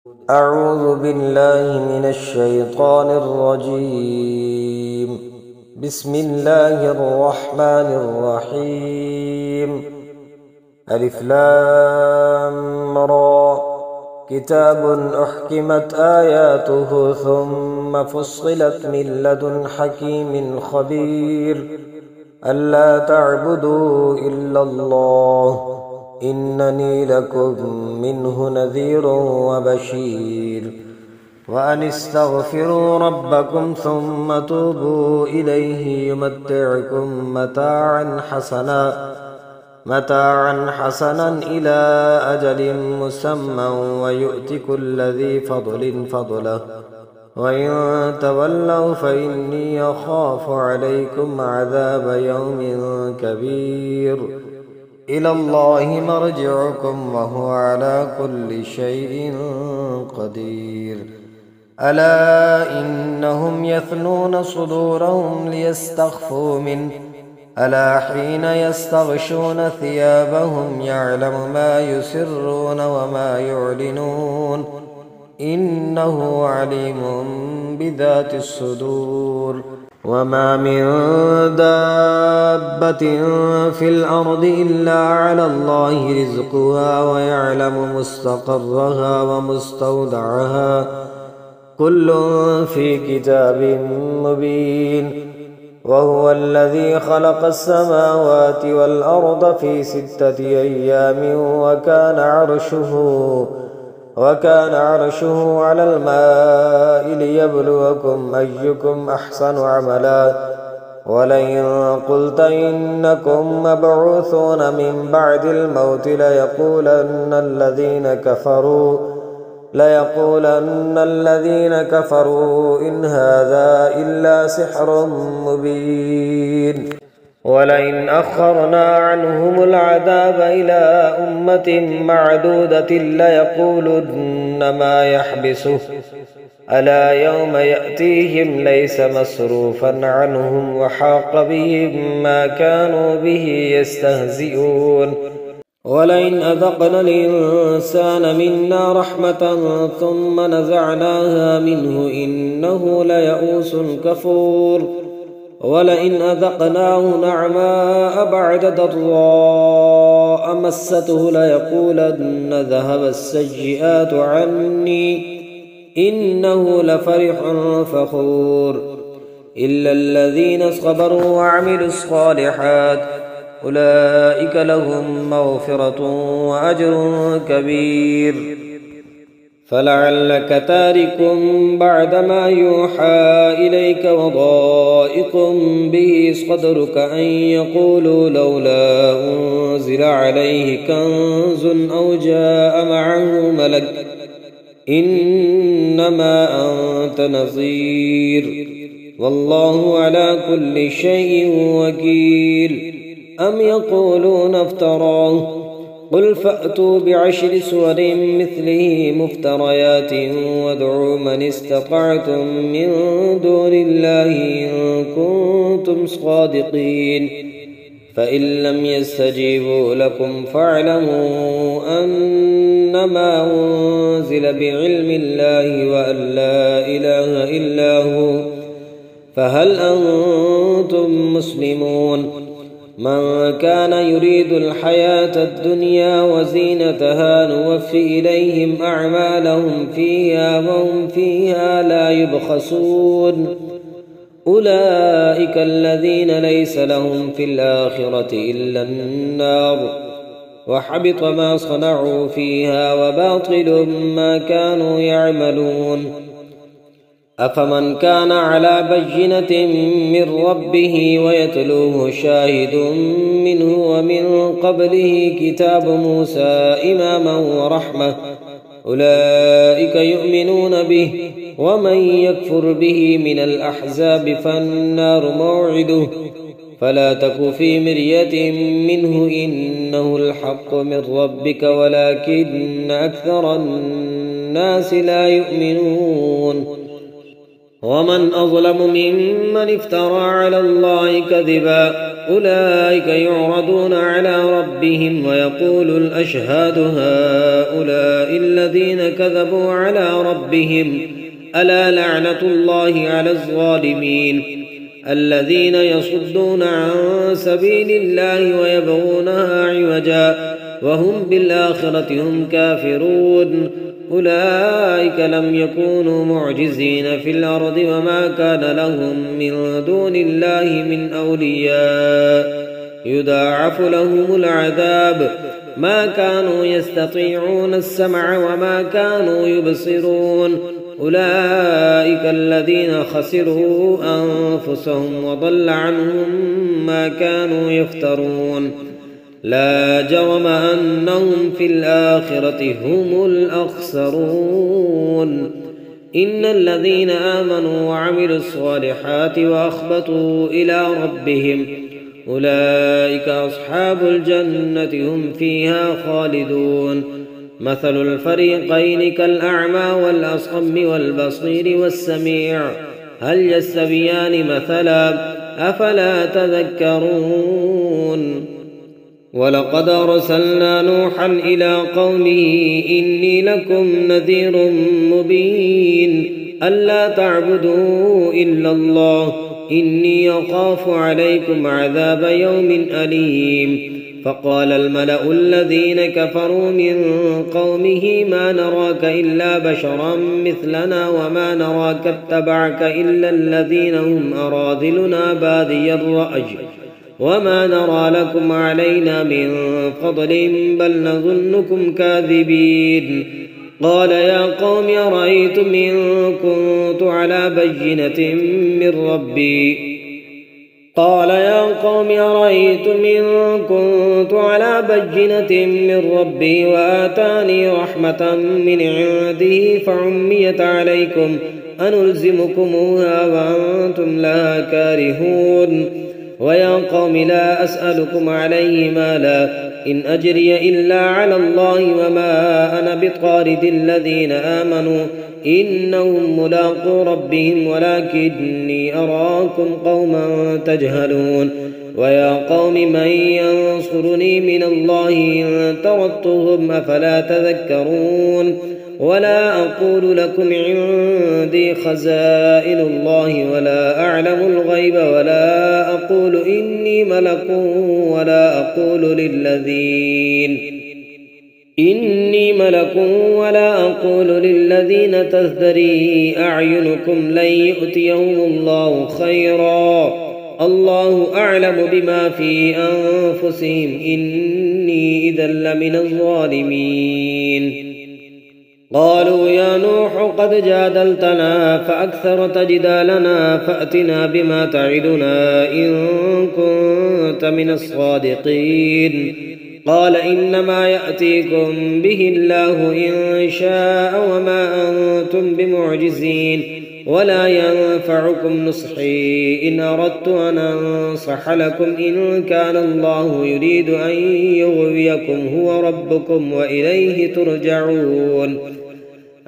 أعوذ بالله من الشيطان الرجيم. بسم الله الرحمن الرحيم. ألف لام را. كتاب أحكمت آياته ثم فصلت من لدن حكيم خبير ألا تعبدوا إلا الله إنني لكم منه نذير وبشير وأن استغفروا ربكم ثم توبوا إليه يمتعكم متاعا حسنا إلى أجل مسمى ويؤت كل ذي فضل فضله وإن تولوا فإني أخاف عليكم عذاب يوم كبير إلى الله مرجعكم وهو على كل شيء قدير. ألا إنهم يثنون صدورهم ليستخفوا منه ألا حين يستغشون ثيابهم يعلم ما يسرون وما يعلنون إنه عليم بذات الصدور. وما من دابة في الأرض إلا على الله رزقها ويعلم مستقرها ومستودعها كل في كتاب مبين. وهو الذي خلق السماوات والأرض في 6 أيام وكان عرشه على الماء ليبلوكم أيكم أحسن عملا. ولئن قلت إنكم مبعوثون من بعد الموت ليقولن الذين كفروا إن هذا إلا سحر مبين. ولئن أخرنا عنهم العذاب إلى أمة معدودة ليقولن ما يحبسه ألا يوم يأتيهم ليس مصروفا عنهم وحاق بهم ما كانوا به يستهزئون. ولئن أذقنا الإنسان منا رحمة ثم نزعناها منه إنه ليئوس كفور. ولئن أذقناه نعماء بعد ضراء مسته ليقولن ذهب السيئات عني إنه لفرح فخور. إلا الذين صبروا وعملوا الصالحات أولئك لهم مغفرة وأجر كبير. فلعلك تارك بعد ما يوحى إليك وضائق به صدرك أن يقولوا لولا أنزل عليه كنز أو جاء معه ملك إنما أنت نذير والله على كل شيء وكيل. أم يقولون افتراه قل فأتوا ب10 سور مثله مفتريات وادعوا من استطعتم من دون الله إن كنتم صادقين. فإن لم يستجيبوا لكم فاعلموا أنما أنزل بعلم الله وأن لا إله إلا هو فهل أنتم مسلمون. من كان يريد الحياة الدنيا وزينتها نوفي إليهم أعمالهم فيها وهم فيها لا يبخسون. أولئك الذين ليس لهم في الآخرة إلا النار وحبط ما صنعوا فيها وباطل ما كانوا يعملون. أفمن كان على بينة من ربه ويتلوه شاهد منه ومن قبله كتاب موسى إماما ورحمة أولئك يؤمنون به ومن يكفر به من الأحزاب فالنار موعده فلا تك في مرية منه إنه الحق من ربك ولكن أكثر الناس لا يؤمنون. ومن أظلم ممن افترى على الله كذبا أولئك يعرضون على ربهم ويقول الأشهاد هؤلاء الذين كذبوا على ربهم ألا لعنة الله على الظالمين الذين يصدون عن سبيل الله ويبغونها عوجا وهم بالآخرة هم كافرون أولئك لم يكونوا معجزين في الأرض وما كان لهم من دون الله من أولياء يضاعف لهم العذاب ما كانوا يستطيعون السمع وما كانوا يبصرون أولئك الذين خسروا أنفسهم وضل عنهم ما كانوا يفترون لا جرم أنهم في الآخرة هم الأخسرون إن الذين آمنوا وعملوا الصالحات وأخبتوا إلى ربهم أولئك أصحاب الجنة هم فيها خالدون مثل الفريقين كالأعمى والأصم والبصير والسميع هل يستويان مثلا أفلا تذكرون ولقد أرسلنا نوحا إلى قومه إني لكم نذير مبين ألا تعبدوا إلا الله إني أخاف عليكم عذاب يوم أليم فقال الملأ الذين كفروا من قومه ما نراك إلا بشرا مثلنا وما نراك اتبعك إلا الذين هم أراذلنا بادي الرأي وما نرى لكم علينا من فضل بل نظنكم كاذبين قال يا قوم أرأيتم إن كنت على بينة من ربي وآتاني رحمة من عنده فعميت عليكم أنلزمكموها وأنتم لها كارهون ويا قوم لا أسألكم عليه مالا إن أجري إلا على الله وما أنا بطارد الذين آمنوا إنهم ملاقو ربهم ولكني أراكم قوما تجهلون ويا قوم من ينصرني من الله إن طردتهم أفلا تذكرون ولا أقول لكم عندي خزائن الله ولا أعلم الغيب ولا أقول إني ملك ولا أقول للذين تزدري أعينكم لن يؤتيهم الله خيرا الله أعلم بما في أنفسهم إني إذا لمن الظالمين قالوا يا نوح قد جادلتنا فأكثرت جدالنا فأتنا بما تعدنا إن كنت من الصادقين قال إنما يأتيكم به الله إن شاء وما أنتم بمعجزين ولا ينفعكم نصحي إن أردت أن أنصح لكم إن كان الله يريد أن يغويكم هو ربكم وإليه ترجعون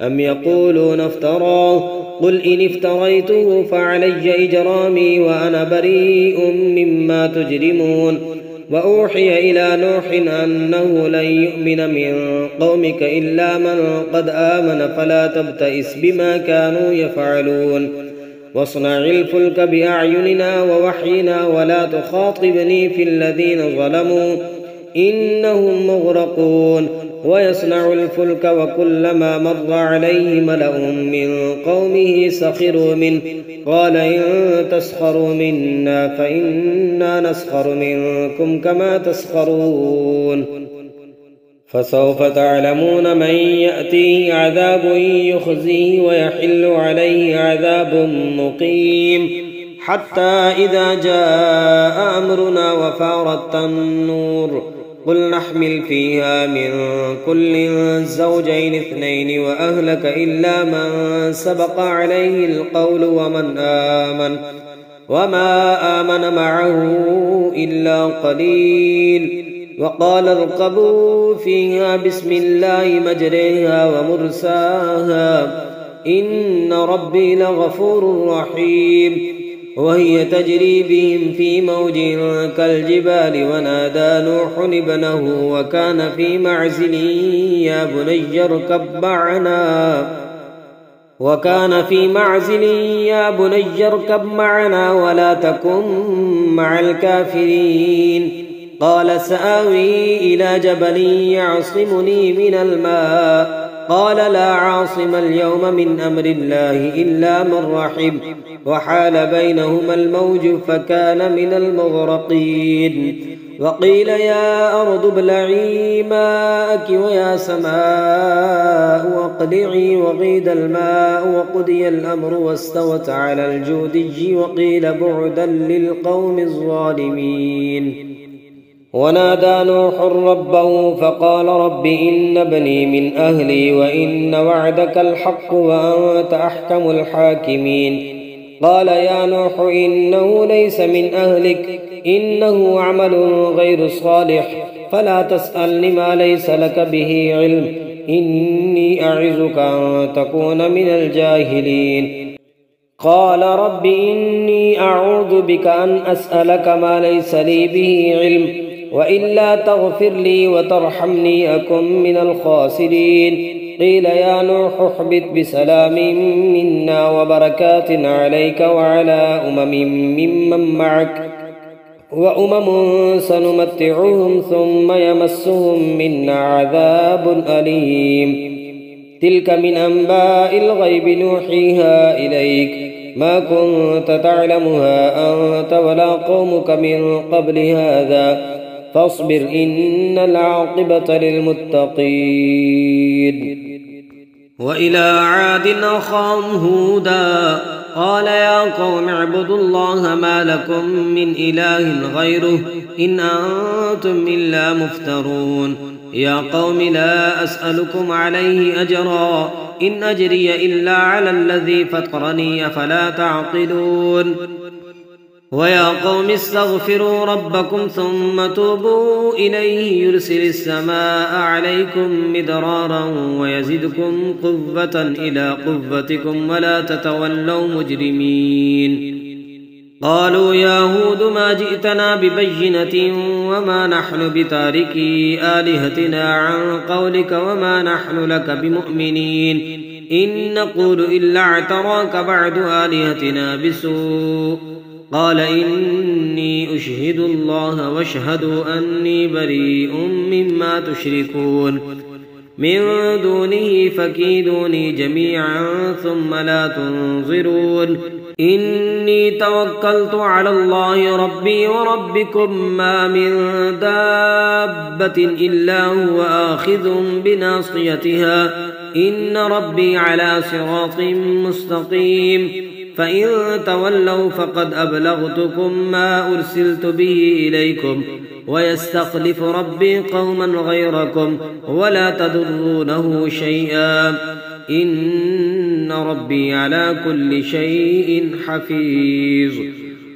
أم يقولون افتراه قل إن افتريته فعلي إجرامي وأنا بريء مما تجرمون وأوحي إلى نوح أنه لن يؤمن من قومك إلا من قد آمن فلا تبتئس بما كانوا يفعلون واصنع الفلك بأعيننا ووحينا ولا تخاطبني في الذين ظلموا إنهم مغرقون ويصنع الفلك وكلما مر عليه ملأ من قومه سخروا منه قال إن تسخروا منا فإنا نسخر منكم كما تسخرون فسوف تعلمون من يأتيه عذاب يخزيه ويحل عليه عذاب مقيم حتى إذا جاء أمرنا وفارت النور قل نحمل فيها من كل زوجين اثنين وأهلك إلا من سبق عليه القول وما آمن معه إلا قليل وقال اركبوا فيها بسم الله مجريها ومرساها إن ربي لغفور رحيم وهي تجري بهم في موج كالجبال ونادى نوح ابنه وكان في معزل يا بني اركب معنا ولا تكن مع الكافرين قال سآوي إلى جبل يعصمني من الماء قال لا عاصم اليوم من أمر الله إلا من رحم وحال بينهما الموج فكان من المغرقين وقيل يا أرض ابلعي ماءك ويا سماء واقلعي وغيد الماء وقضي الأمر واستوت على الجودي وقيل بعدا للقوم الظالمين ونادى نوح ربه فقال رب إن ابني من أهلي وإن وعدك الحق وأنت أحكم الحاكمين قال يا نوح إنه ليس من أهلك إنه عمل غير صالح فلا تسألني ما ليس لك به علم إني أعظك أن تكون من الجاهلين قال رب إني أعوذ بك أن أسألك ما ليس لي به علم وإلا تغفر لي وترحمني أكن من الخاسرين قيل يا نوح اهبط بسلام منا وبركات عليك وعلى ممن معك وأمم سنمتعهم ثم يمسهم منا عذاب أليم تلك من أنباء الغيب نوحيها إليك ما كنت تعلمها أنت ولا قومك من قبل هذا فاصبر إن العاقبة للمتقين وإلى عاد أخاهم هودا قال يا قوم اعبدوا الله ما لكم من إله غيره إن أنتم إلا مفترون يا قوم لا أسألكم عليه أجرا إن أجري إلا على الذي فطرني أفلا تعقلون ويا قوم استغفروا ربكم ثم توبوا إليه يرسل السماء عليكم مدرارا ويزدكم قوة إلى قوتكم ولا تتولوا مجرمين قالوا يا هود ما جئتنا ببينة وما نحن بتاركي آلهتنا عن قولك وما نحن لك بمؤمنين إن نقول إلا اعتراك بعد آلهتنا بسوء قال إني أشهد الله واشهدوا أني بريء مما تشركون من دونه فكيدوني جميعا ثم لا تنظرون إني توكلت على الله ربي وربكم ما من دابة إلا هو آخذ بناصيتها إن ربي على صراط مستقيم فإن تولوا فقد أبلغتكم ما أرسلت به إليكم ويستخلف ربي قوما غيركم ولا تضرونه شيئا إن ربي على كل شيء حفيظ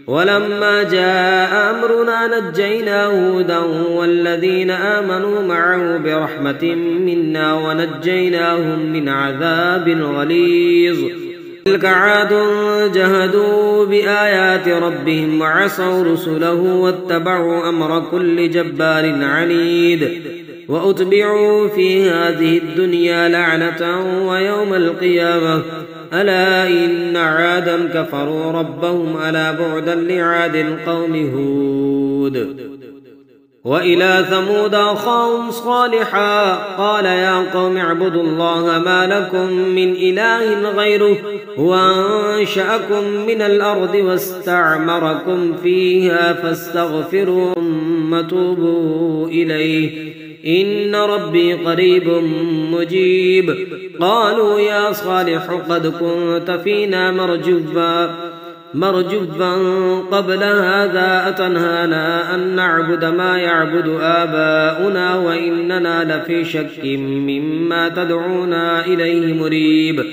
ولما جاء أمرنا نجينا هودا والذين آمنوا معه برحمة منا ونجيناهم من عذاب غليظ تلك عاد جهدوا بآيات ربهم وعصوا رسله واتبعوا أمر كل جبار عنيد وأتبعوا في هذه الدنيا لعنة ويوم القيامة ألا إن عادا كفروا ربهم ألا بعدا لعاد قوم هود وإلى ثمود أخاهم صالحا قال يا قوم اعبدوا الله ما لكم من إله غيره وأنشأكم من الأرض واستعمركم فيها فاستغفروا ثم توبوا إليه إن ربي قريب مجيب قالوا يا صالح قد كنت فينا مرجبا قبل هذا أتنهانا أن نعبد ما يعبد آباؤنا وإننا لفي شك مما تدعونا إليه مريب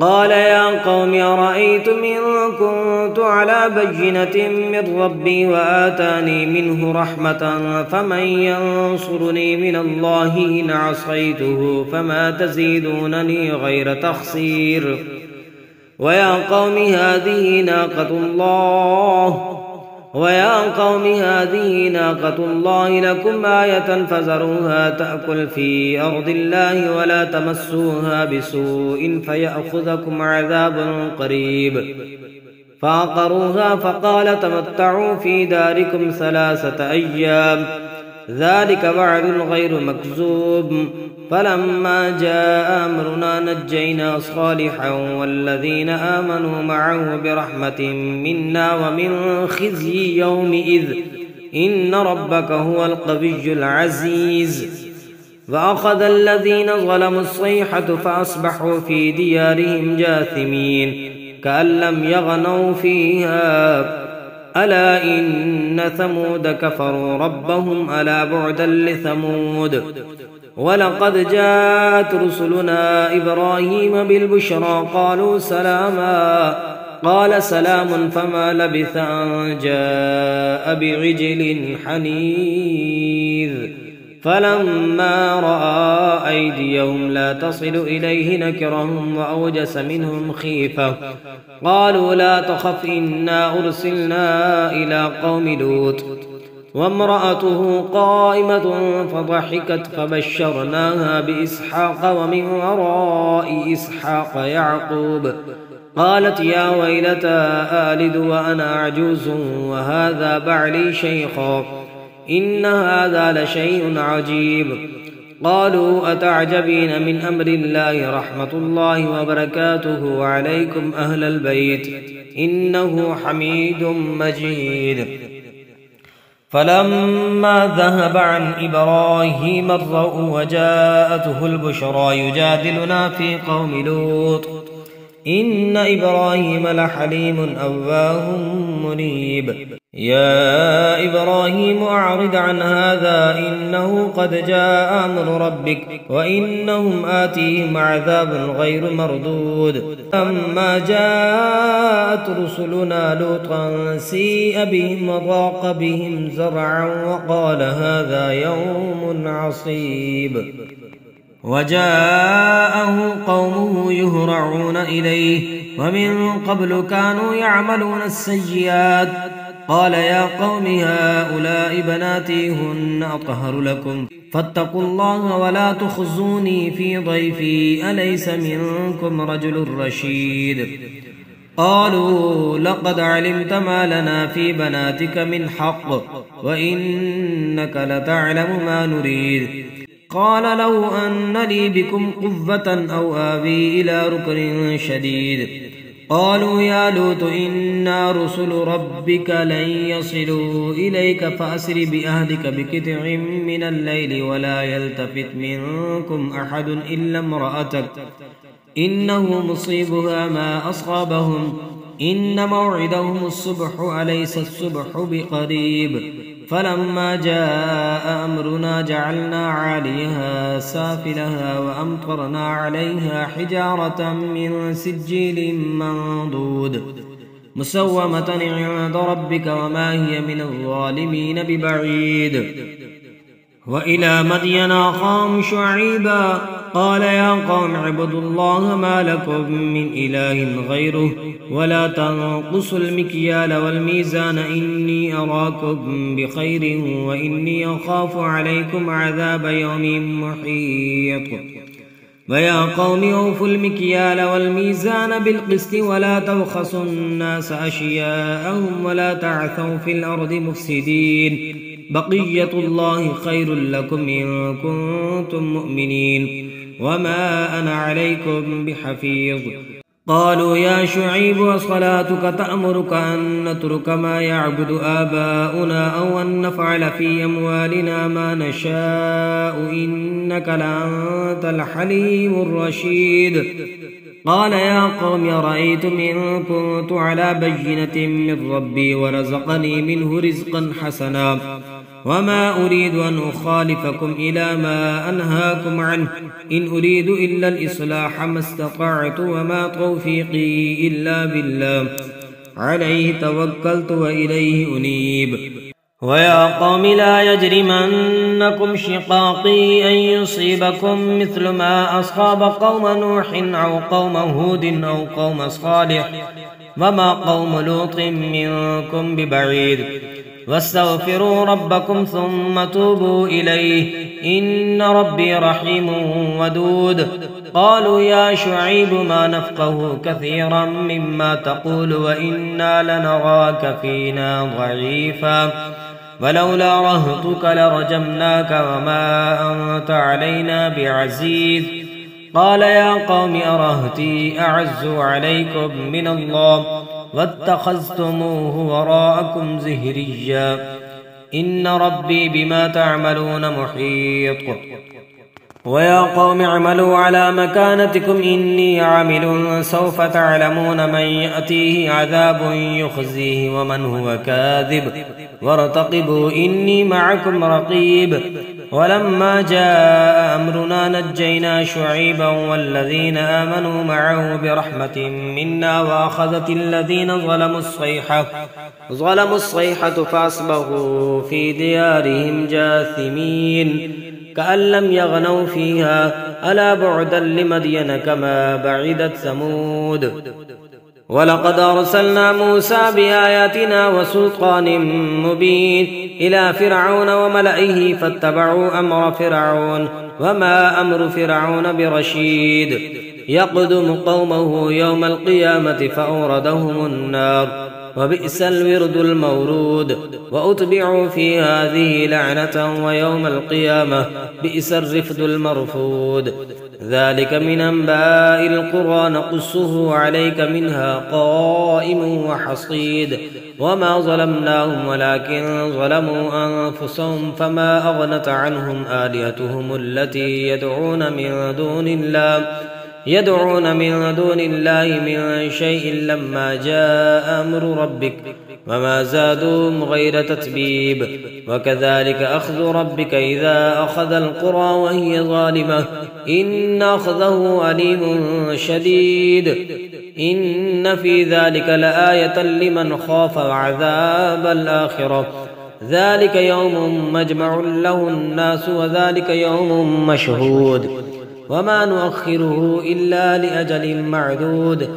قال يا قوم أرأيتم إن كنت على بينة من ربي وآتاني منه رحمة فمن ينصرني من الله إن عصيته فما تزيدونني غير تخسير ويا قوم هذه ناقة الله لكم آية فذروها تأكل في أرض الله ولا تمسوها بسوء فيأخذكم عذاب قريب. فعقروها فقال تمتعوا في داركم 3 أيام ذلك وعد غير مكذوب. فلما جاء أمرنا نجينا صالحا والذين آمنوا معه برحمة منا ومن خزي يومئذ إن ربك هو القوي العزيز. فأخذ الذين ظلموا الصيحة فأصبحوا في ديارهم جاثمين كأن لم يغنوا فيها ألا إن ثمود كفروا ربهم ألا بعدا لثمود. ولقد جاءت رسلنا إبراهيم بالبشرى قالوا سلاما قال سلام فما لبث أن جاء بعجل حنيذ. فلما رأى أيديهم لا تصل إليه نكرهم وأوجس منهم خيفة قالوا لا تخف إنا أرسلنا إلى قوم لوط وامرأته قائمة فضحكت فبشرناها بإسحاق ومن وراء إسحاق يعقوب قالت يا ويلتى آلد وأنا عجوز وهذا بعلي شيخا إن هذا لشيء عجيب. قالوا أتعجبين من أمر الله رحمة الله وبركاته عليكم أهل البيت إنه حميد مجيد. فلما ذهب عن إبراهيم الروع وجاءته البشرى يجادلنا في قوم لوط إن إبراهيم لحليم أواه منيب. يا إبراهيم أعرض عن هذا إنه قد جاء أمر ربك وإنهم آتيهم عذاب غير مردود. لما جاءت رسلنا لوطا سيء بهم وضاق بهم زرعا وقال هذا يوم عصيب. وجاءه قومه يهرعون إليه ومن قبل كانوا يعملون السيئات قال يا قوم هؤلاء بناتي هن أطهر لكم فاتقوا الله ولا تخزوني في ضيفي أليس منكم رجل رشيد. قالوا لقد علمت ما لنا في بناتك من حق وإنك لتعلم ما نريد. قال لو أن لي بكم قوة أو آوي إلى ركن شديد. قالوا يا لوط إنا رسل ربك لن يصلوا إليك فأسر بأهلك بقطع من الليل ولا يلتفت منكم أحد إلا امرأتك إنه مصيبها ما أصابهم إن موعدهم الصبح أليس الصبح بقريب. فلما جاء أمرنا جعلنا عاليها سافلها وأمطرنا عليها حجارة من سجيل منضود مسومة عند ربك وما هي من الظالمين ببعيد. وإلى مدين أخاهم شعيبا قال يا قوم اعبدوا الله ما لكم من إله غيره ولا تنقصوا المكيال والميزان إني أراكم بخير وإني أخاف عليكم عذاب يوم محيط. ويا قوم أوفوا المكيال والميزان بالقسط ولا تبخسوا الناس أشياءهم ولا تعثوا في الأرض مفسدين بقية الله خير لكم إن كنتم مؤمنين وما أنا عليكم بحفيظ. قالوا يا شعيب وصلاتك تأمرك أن نترك ما يعبد آباؤنا أو أن نفعل في أموالنا ما نشاء إنك لأنت الحليم الرشيد. قال يا قوم رأيتم إن كنت على بينة من ربي ورزقني منه رزقا حسنا وما أريد أن أخالفكم إلى ما أنهاكم عنه إن أريد إلا الإصلاح ما استطعت وما توفيقي إلا بالله عليه توكلت وإليه أنيب. ويا قوم لا يجرمنكم شقاقي أن يصيبكم مثل ما أصاب قوم نوح أو قوم هود أو قوم صالح وما قوم لوط منكم ببعيد واستغفروا ربكم ثم توبوا إليه إن ربي رحيم ودود. قالوا يا شعيب ما نفقه كثيرا مما تقول وإنا لنراك فينا ضعيفا ولولا رهطك لرجمناك وما أنت علينا بعزيز. قال يا قوم أرهتي أعز عليكم من الله واتخذتموه وراءكم زهريا إن ربي بما تعملون محيط. ويا قوم اعملوا على مكانتكم إني عامل سوف تعلمون من يأتيه عذاب يخزيه ومن هو كاذب وارتقبوا إني معكم رقيب. ولما جاء أمرنا نجينا شعيبا والذين آمنوا معه برحمة منا وأخذت الذين ظلموا الصيحة فأصبحوا في ديارهم جاثمين كأن لم يغنوا فيها ألا بعدا لمدين كما بعدت ثمود. ولقد أرسلنا موسى بآياتنا وسلطان مبين إلى فرعون وملئه فاتبعوا أمر فرعون وما أمر فرعون برشيد يقدم قومه يوم القيامة فأوردهم النار وبئس الورد المورود. وأتبعوا في هذه لعنة ويوم القيامة بئس الرفد المرفود. ذلك من أنباء القرى نقصه عليك منها قائم وحصيد. وما ظلمناهم ولكن ظلموا أنفسهم فما أغنت عنهم آلهتهم التي يدعون من دون الله من شيء لما جاء أمر ربك وما زادوهم غير تتبيب. وكذلك أخذ ربك إذا أخذ القرى وهي ظالمة إن أخذه أليم شديد. إن في ذلك لآية لمن خاف عذاب الآخرة ذلك يوم مجمع له الناس وذلك يوم مشهود وما نؤخره إلا لأجل معدود.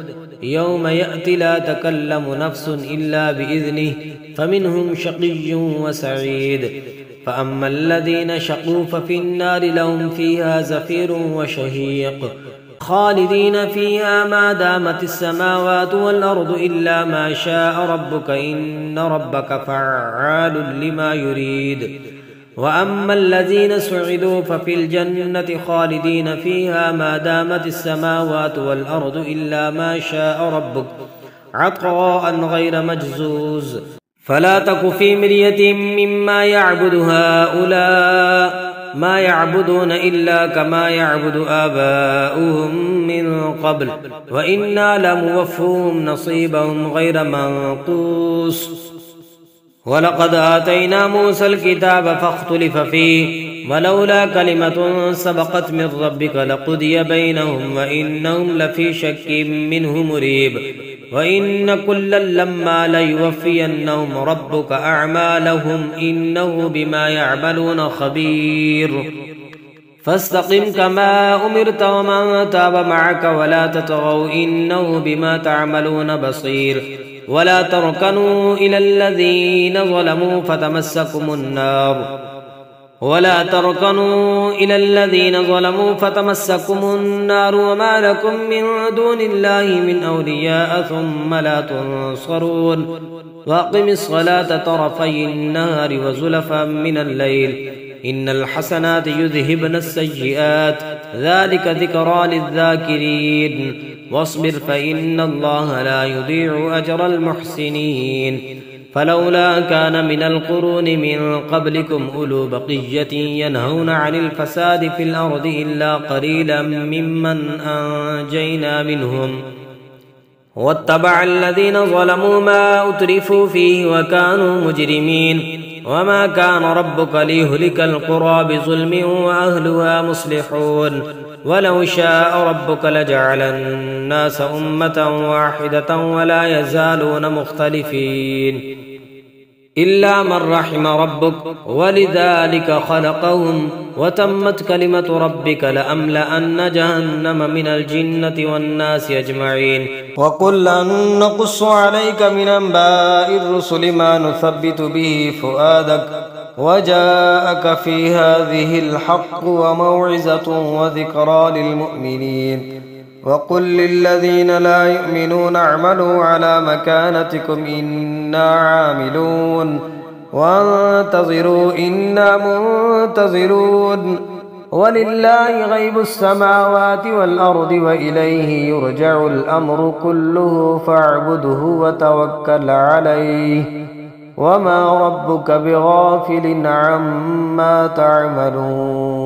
يوم يأتي لا تكلم نفس إلا بإذنه فمنهم شقي وسعيد. فأما الذين شقوا ففي النار لهم فيها زفير وشهيق خالدين فيها ما دامت السماوات والأرض إلا ما شاء ربك إن ربك فعال لما يريد. وأما الذين سعدوا ففي الجنة خالدين فيها ما دامت السماوات والأرض إلا ما شاء ربك عطاء غير مجزوز. فلا تك في مرية مما يعبد هؤلاء ما يعبدون إلا كما يعبد آباؤهم من قبل وإنا لموفوهم نصيبهم غير منقوص. ولقد آتينا موسى الكتاب فاختلف فيه ولولا كلمة سبقت من ربك لقضي بينهم وإنهم لفي شك منه مريب. وإن كلا لما ليوفينهم ربك أعمالهم إنه بما يعملون خبير. فاستقم كما أمرت ومن تاب معك ولا تطغوا إنه بما تعملون بصير. ولا تركنوا إلى الذين ظلموا فتمسكم النار وما لكم من دون الله من أولياء ثم لا تنصرون. وأقم الصلاة طرفي النهار وزلفا من الليل إن الحسنات يذهبن السيئات ذلك ذكرى للذاكرين. واصبر فإن الله لا يضيع أجر المحسنين. فلولا كان من القرون من قبلكم أولو بقية ينهون عن الفساد في الأرض إلا قليلا ممن أنجينا منهم واتبع الذين ظلموا ما أترفوا فيه وكانوا مجرمين. وما كان ربك ليهلك القرى بظلم وأهلها مصلحون. ولو شاء ربك لجعل الناس أمة واحدة ولا يزالون مختلفين إلا من رحم ربك ولذلك خلقهم وتمت كلمة ربك لأملأن جهنم من الجنة والناس أجمعين. وكلا نقص عليك من أنباء الرسل ما نثبت به فؤادك وجاءك في هذه الحق وموعظة وذكرى للمؤمنين. وقل للذين لا يؤمنون اعملوا على مكانتكم إنا عاملون وانتظروا إنا منتظرون ولله غيب السماوات والأرض وإليه يرجع الأمر كله فاعبده وتوكل عليه وما ربك بغافل عما تعملون.